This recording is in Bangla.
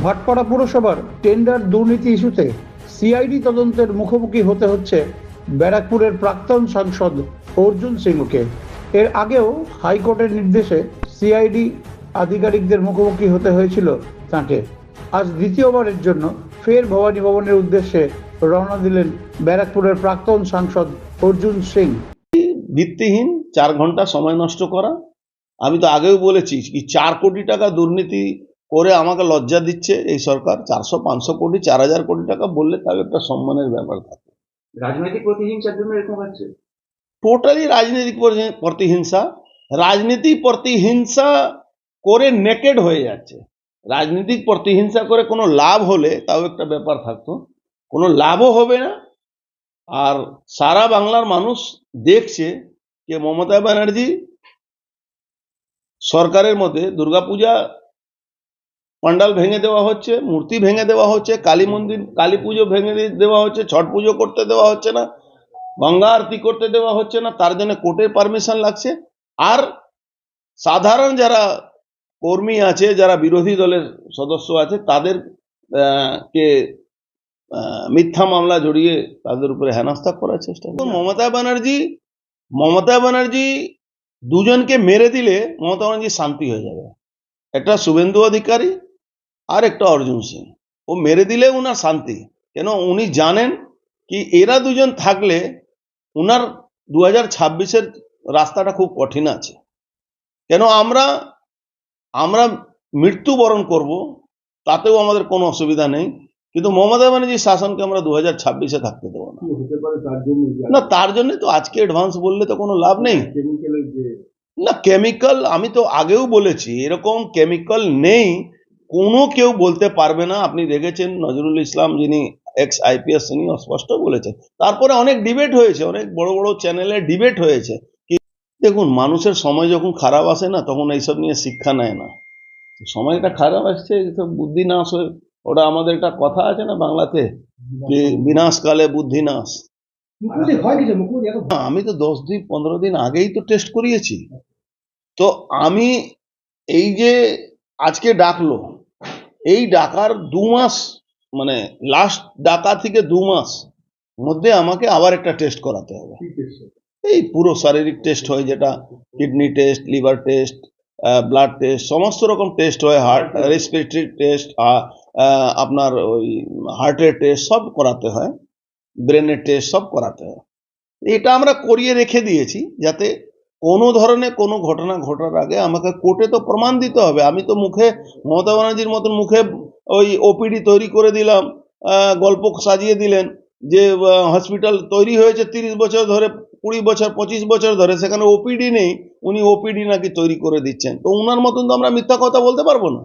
ভাটপাড়া পুরসভার টেন্ডার দুর্নীতি ইস্যুতে সিআইডি তদন্তের মুখোমুখি হতে হচ্ছে ব্যারাকপুরের প্রাক্তন সাংসদ অর্জুন সিংকে। এর আগেও হাইকোর্টের নির্দেশে সিআইডি আধিকারিকদের মুখোমুখি হতে হয়েছিল তাঁকে। আজ দ্বিতীয়বারের জন্য ফের ভবানী ভবনের উদ্দেশ্যে রওনা দিলেন ব্যারাকপুরের প্রাক্তন সাংসদ অর্জুন সিং। ভিত্তিহীন 4 ঘন্টা সময় নষ্ট করা। আমি তো আগেও বলেছি কি 4 কোটি টাকা দুর্নীতি করে আমাকে লজ্জা দিচ্ছে এই সরকার। 400-500 কোটি 4000 কোটি টাকা বললে তাও একটা সম্মানের ব্যাপার থাকে। রাজনৈতিক প্রতিহিংসার জন্য এরকম হচ্ছে। টোটালি রাজনৈতিক প্রতিহিংসা। রাজনীতি প্রতিহিংসা করে নেকেড হয়ে যাচ্ছে। রাজনৈতিক প্রতিহিংসা করে কোনো লাভ হলে তাও একটা ব্যাপার থাকতো, কোনো লাভও হবে না। আর সারা বাংলার মানুষ দেখছে যে মমতা ব্যানার্জি সরকারের মধ্যে দুর্গাপূজা পান্ডাল ভেঙে দেওয়া হচ্ছে, মূর্তি ভেঙে দেওয়া হচ্ছে, কালী মন্দির কালী পুজো ভেঙে দেওয়া হচ্ছে, ছট পুজো করতে দেওয়া হচ্ছে না, গঙ্গা আরতি করতে দেওয়া হচ্ছে না, তার জন্য কোর্টের পারমিশন লাগছে। আর সাধারণ যারা কর্মী আছে, যারা বিরোধী দলের সদস্য আছে, তাদের কে মিথ্যা মামলা জড়িয়ে তাদের উপরে হেনস্থা করার চেষ্টা। মমতা ব্যানার্জি দুজনকে মেরে দিলে মমতা ব্যানার্জি শান্তি হয়ে যাবে। একটা শুভেন্দু অধিকারী আর একটা অর্জুন সিং। ও মেরে দিলে উনার শান্তি, কেন উনি জানেন কি এরা দুজন থাকলে উনার 2026-এর রাস্তাটা খুব কঠিন আছে। কেন আমরা মৃত্যুবরণ করব, তাতেও আমাদের কোনো অসুবিধা নেই, কিন্তু মমতা ব্যানার্জির শাসনকে আমরা 2026-এ থাকতে দেবো না। না, তার জন্য তো আজকে অ্যাডভান্স বললে তো কোনো লাভ নেই না। কেমিক্যাল আমি তো আগেও বলেছি, এরকম কেমিক্যাল নেই, কোনো কেউ বলতে পারবে না। আপনি দেখেছেন নজরুল ইসলাম যিনি এক্স আইপিএস, তিনি স্পষ্ট বলেছেন। তারপরে অনেক ডিবেট হয়েছে, অনেক বড় বড় চ্যানেলে ডিবেট হয়েছে। কি দেখুন, মানুষের সময় যখন খারাপ আসে না, তখন এইসব নিয়ে শিক্ষা নেয় না। সময়টা খারাপ আসছে, এসব বুদ্ধি নাশ হয়ে, ওটা আমাদের একটা কথা আছে না বাংলাতে, যে বিনাশকালে বুদ্ধি নাশ। আমি তো 10-15 দিন আগেই তো টেস্ট করিয়েছি। তো আমি এই যে আজকে ডাকলো, এই ডাকার 2 মাস, মানে লাস্ট ডাকা থেকে 2 মাস মধ্যে আমাকে আবার একটা টেস্ট করাতে হবে। এই পুরো শারীরিক টেস্ট হয়, যেটা kidney test, liver test, blood test, সমস্ত রকম টেস্ট হয়, হার্ট রেসপিরেটরি টেস্ট, আপনার ওই হার্টের টেস্ট সব করাতে হয়, ব্রেনের টেস্ট সব করাতে হয়। এটা আমরা করিয়ে রেখে দিয়েছি, যাতে কোনো ধরনের কোনো ঘটনা ঘটার আগে আমাকে কোর্টে তো প্রমাণ দিতে হবে। আমি তো মুখে মমতা ব্যানার্জির মতন মুখে ওই ওপিডি তৈরি করে দিলাম, গল্প সাজিয়ে দিলেন যে হসপিটাল তৈরি হয়েছে 30 বছর ধরে, 20 বছর 25 বছর ধরে, সেখানে ওপিডি নেই, উনি ওপিডি নাকি তৈরি করে দিচ্ছেন। তো উনার মতন তো আমরা মিথ্যা কথা বলতে পারবো না।